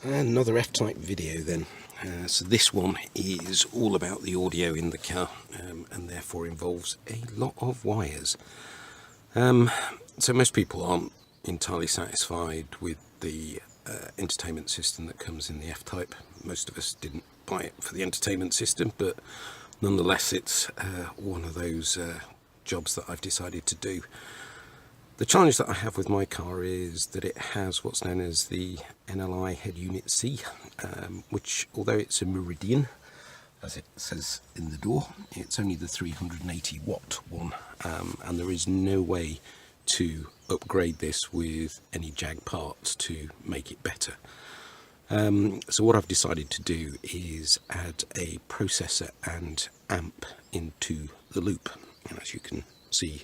Another F-type video then. So this one is all about the audio in the car and therefore involves a lot of wires. So most people aren't entirely satisfied with the entertainment system that comes in the F-type. Most of us didn't buy it for the entertainment system, but nonetheless it's one of those jobs that I've decided to do. The challenge that I have with my car is that it has what's known as the NLI head unit C, which, although it's a Meridian, as it says in the door, it's only the 380 watt one, and there is no way to upgrade this with any Jag parts to make it better. So what I've decided to do is add a processor and amp into the loop, and as you can see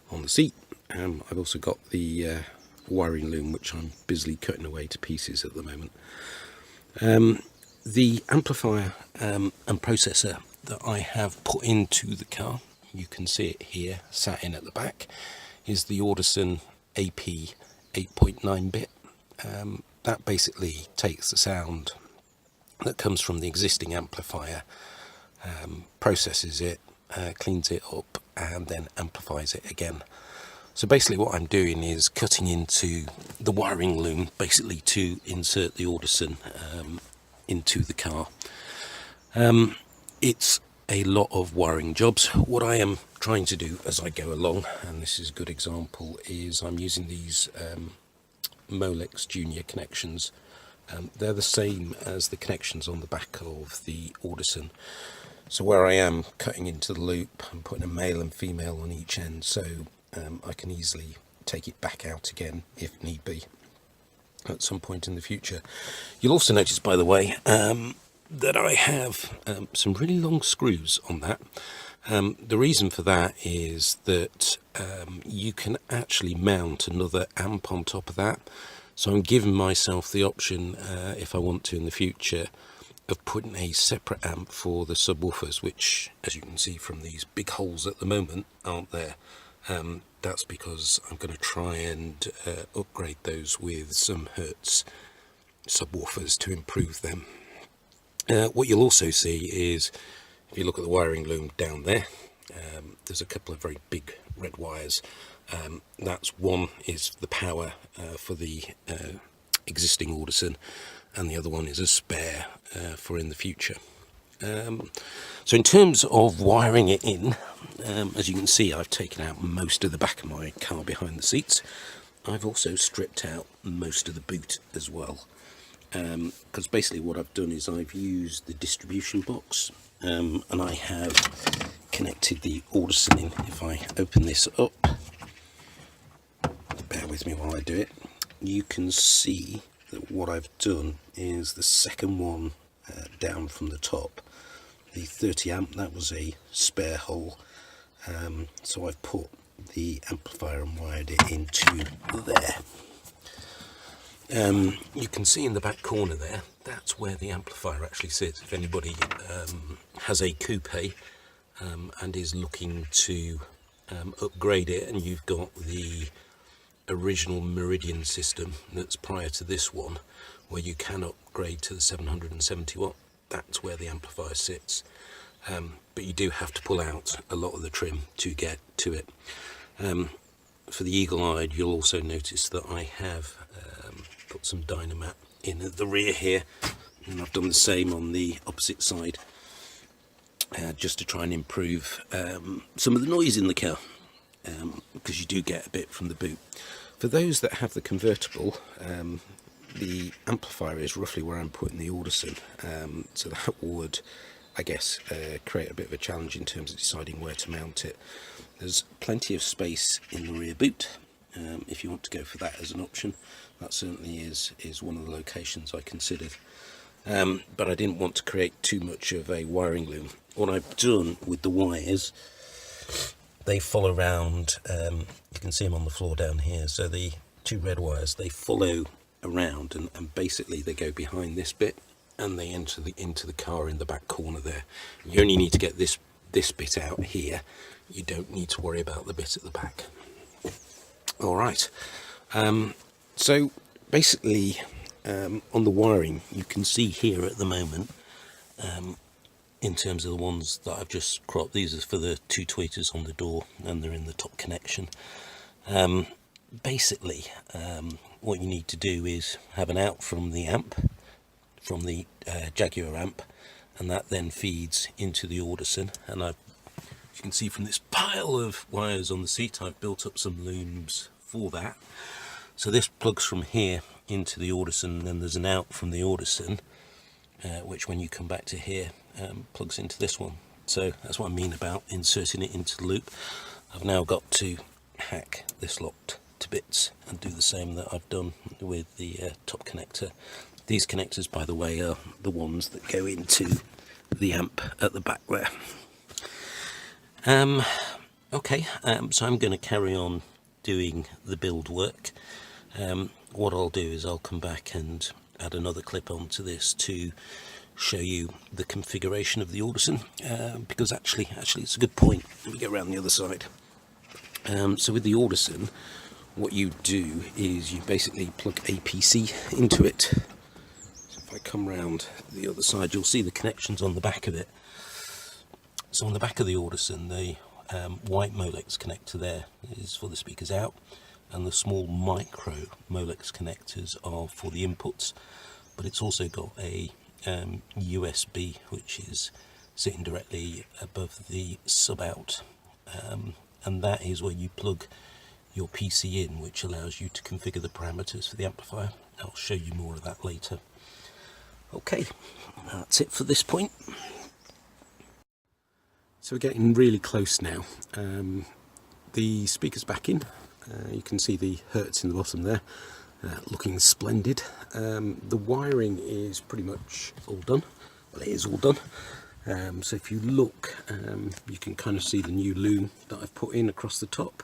on the seat, I've also got the wiring loom, which I'm busily cutting away to pieces at the moment. The amplifier and processor that I have put into the car, you can see it here sat in at the back, is the Audison 8.9 bit. That basically takes the sound that comes from the existing amplifier, processes it, cleans it up, and then amplifies it again. So basically what I'm doing is cutting into the wiring loom basically to insert the Audison into the car. It's a lot of wiring jobs. What I am trying to do as I go along, and this is a good example, is I'm using these Molex Junior connections. They're the same as the connections on the back of the Audison. So where I am cutting into the loop, I'm putting a male and female on each end, so I can easily take it back out again if need be at some point in the future. You'll also notice, by the way, that I have some really long screws on that. The reason for that is that you can actually mount another amp on top of that. So I'm giving myself the option, if I want to in the future, of putting a separate amp for the subwoofers, which, as you can see from these big holes at the moment, aren't there. That's because I'm going to try and upgrade those with some Hertz subwoofers to improve them. What you'll also see is, if you look at the wiring loom down there, there's a couple of very big red wires. That's one is the power for the existing Audison, and the other one is a spare for in the future. So in terms of wiring it in, as you can see, I've taken out most of the back of my car behind the seats. I've also stripped out most of the boot as well, because basically what I've done is I've used the distribution box, and I have connected the Audison in. If I open this up, bear with me while I do it, you can see that what I've done is the second one down from the top, the 30 amp, that was a spare hole, so I've put the amplifier and wired it into there. You can see in the back corner there, that's where the amplifier actually sits. If anybody has a coupe and is looking to upgrade it, and you've got the original Meridian system that's prior to this one, where you can upgrade to the 770 watt, that's where the amplifier sits. But you do have to pull out a lot of the trim to get to it. For the eagle-eyed, you'll also notice that I have put some Dynamat in at the rear here, and I've done the same on the opposite side, just to try and improve some of the noise in the car, because you do get a bit from the boot. For those that have the convertible, the amplifier is roughly where I'm putting the Audison, so that would, I guess, create a bit of a challenge in terms of deciding where to mount it. There's plenty of space in the rear boot, if you want to go for that as an option. That certainly is one of the locations I considered, but I didn't want to create too much of a wiring loom. What I've done with the wires, they follow around, you can see them on the floor down here, so the two red wires, they follow around, and basically they go behind this bit and they enter into the car in the back corner there. You only need to get this bit out here. You don't need to worry about the bit at the back. All right, so basically on the wiring, you can see here at the moment, in terms of the ones that I've just cropped, these are for the 2 tweeters on the door, and they're in the top connection. Basically, what you need to do is have an out from the amp, from the Jaguar amp, and that then feeds into the Audison. And as you can see from this pile of wires on the seat, I've built up some looms for that. So this plugs from here into the Audison, and then there's an out from the Audison, which when you come back to here, plugs into this one. So that's what I mean about inserting it into the loop. I've now got to hack this lot to bits and do the same that I've done with the top connector. These connectors, by the way, are the ones that go into the amp at the back there. Okay, so I'm going to carry on doing the build work. What I'll do is I'll come back and add another clip onto this to show you the configuration of the Audison, because actually it's a good point. Let me get around the other side. So with the Audison, what you do is you basically plug a PC into it. So if I come round the other side, you'll see the connections on the back of it. So on the back of the Audison, the white Molex connector there is for the speakers out, and the small micro Molex connectors are for the inputs. But it's also got a USB, which is sitting directly above the sub out, and that is where you plug your PC in, which allows you to configure the parameters for the amplifier. I'll show you more of that later. Okay, that's it for this point. So we're getting really close now. The speaker's back in. You can see the hertz in the bottom there, looking splendid. The wiring is pretty much all done. Well, it is all done. So if you look, you can kind of see the new loom that I've put in across the top,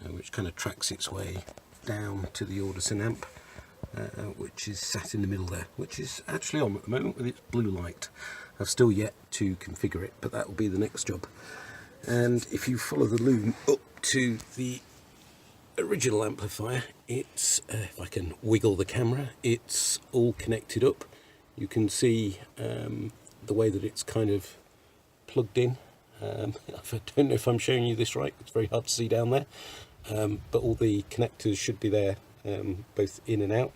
which kind of tracks its way down to the Audison amp, which is sat in the middle there, which is actually on at the moment with its blue light. I've still yet to configure it, but that will be the next job. And if you follow the loom up to the original amplifier, it's, if I can wiggle the camera, it's all connected up. You can see the way that it's kind of plugged in. I don't know if I'm showing you this right, it's very hard to see down there, but all the connectors should be there, both in and out.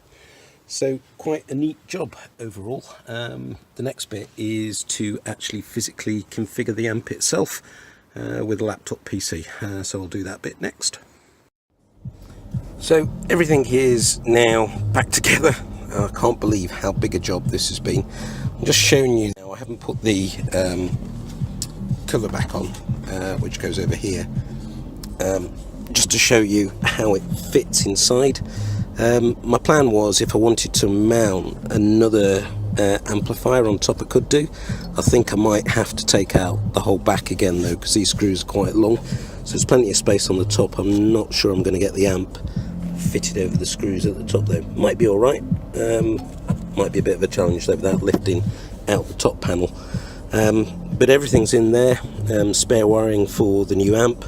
So quite a neat job overall. The next bit is to actually physically configure the amp itself with a laptop PC, so I'll do that bit next. So everything is now back together. I can't believe how big a job this has been. I'm just showing you now, I haven't put the cover back on, which goes over here, just to show you how it fits inside. My plan was, if I wanted to mount another amplifier on top, I could do. I think I might have to take out the whole back again though, because these screws are quite long, so there's plenty of space on the top. I'm not sure I'm going to get the amp fitted over the screws at the top though. Might be alright, might be a bit of a challenge though without lifting out the top panel, but everything's in there. Spare wiring for the new amp,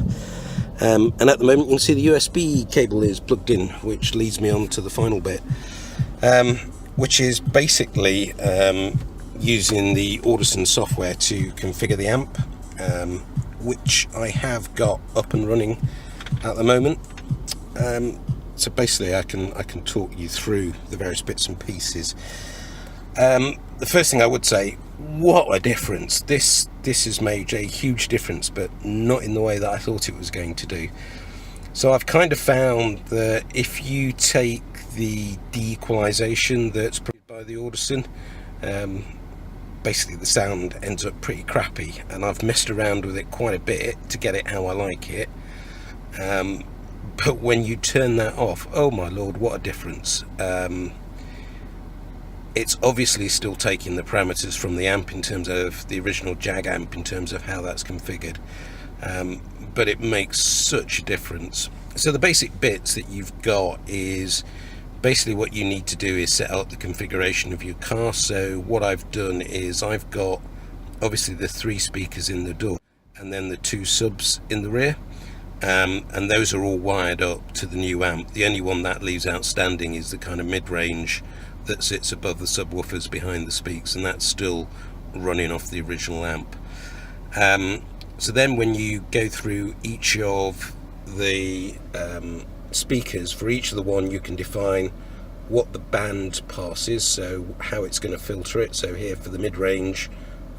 and at the moment you can see the USB cable is plugged in, which leads me on to the final bit, which is basically using the Audison software to configure the amp, which I have got up and running at the moment. So basically I can talk you through the various bits and pieces. The first thing I would say, what a difference. This has made a huge difference, but not in the way that I thought it was going to do. So I've kind of found that if you take the de-equalization that's provided by the Audison, basically the sound ends up pretty crappy, and I've messed around with it quite a bit to get it how I like it. But when you turn that off, oh my lord, what a difference. It's obviously still taking the parameters from the amp in terms of the original Jag amp, in terms of how that's configured, but it makes such a difference. So the basic bits that you've got is basically what you need to do is set up the configuration of your car. So what I've done is I've got obviously the 3 speakers in the door and then the 2 subs in the rear. and those are all wired up to the new amp. The only one that leaves outstanding is the kind of mid-range that sits above the subwoofers behind the speaks, and that's still running off the original amp. So then when you go through each of the speakers, for each of the one you can define what the band pass is, so how it's going to filter it. So here for the mid-range,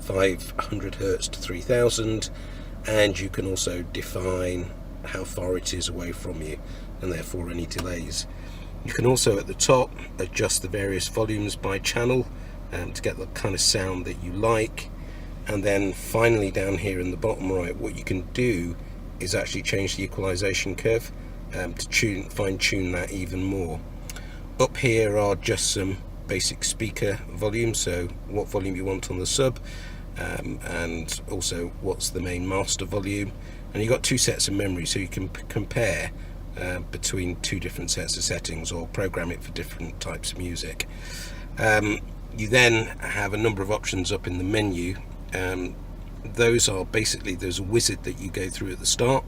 500 Hertz to 3000, and you can also define how far it is away from you and therefore any delays. You can also at the top adjust the various volumes by channel to get the kind of sound that you like. And then finally down here in the bottom right, what you can do is actually change the equalization curve to fine-tune that even more. Up here are just some basic speaker volumes, so what volume you want on the sub, and also what's the main master volume. And you've got two sets of memory, so you can compare between two different sets of settings or program it for different types of music. You then have a number of options up in the menu. Those are basically, there's a wizard that you go through at the start,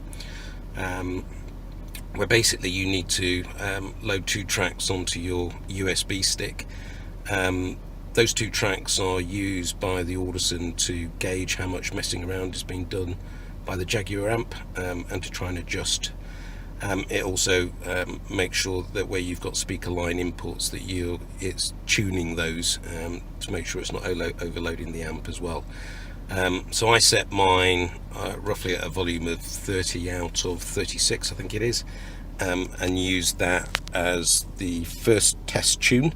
where basically you need to load 2 tracks onto your USB stick. Those 2 tracks are used by the Audison to gauge how much messing around is being done by the Jaguar amp, and to try and adjust. It also makes sure that where you've got speaker line inputs that it's tuning those to make sure it's not overloading the amp as well. So I set mine roughly at a volume of 30 out of 36, I think it is, and used that as the first test tune,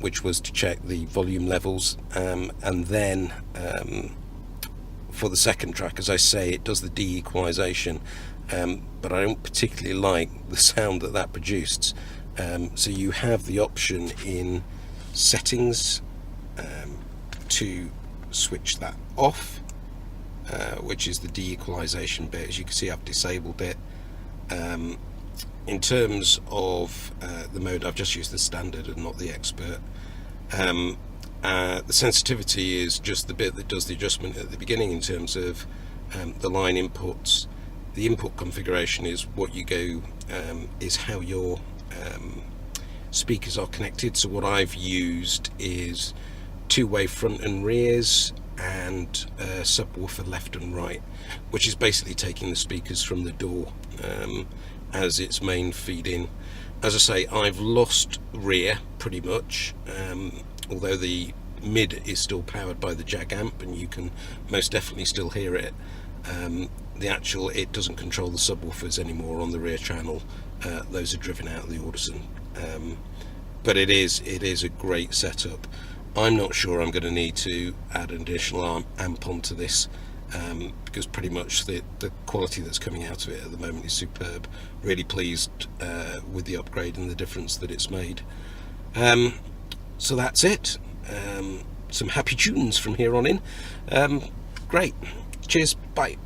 which was to check the volume levels, and then for the second track, as I say, it does the de-equalization, but I don't particularly like the sound that produced. So you have the option in settings to switch that off, which is the de-equalization bit. As you can see, I've disabled it. In terms of the mode, I've just used the standard and not the expert. The sensitivity is just the bit that does the adjustment at the beginning in terms of the line inputs. The input configuration is what you go, is how your speakers are connected. So what I've used is 2-way front and rears and subwoofer left and right, which is basically taking the speakers from the door as its main feed in. As I say, I've lost rear pretty much, although the mid is still powered by the Jag amp and you can most definitely still hear it. It doesn't control the subwoofers anymore on the rear channel. Those are driven out of the Audison, but it is a great setup. I'm not sure I'm going to need to add an additional amp onto this, because pretty much the quality that's coming out of it at the moment is superb. Really pleased with the upgrade and the difference that it's made. So that's it. Some happy tunes from here on in. Great. Cheers. Bye.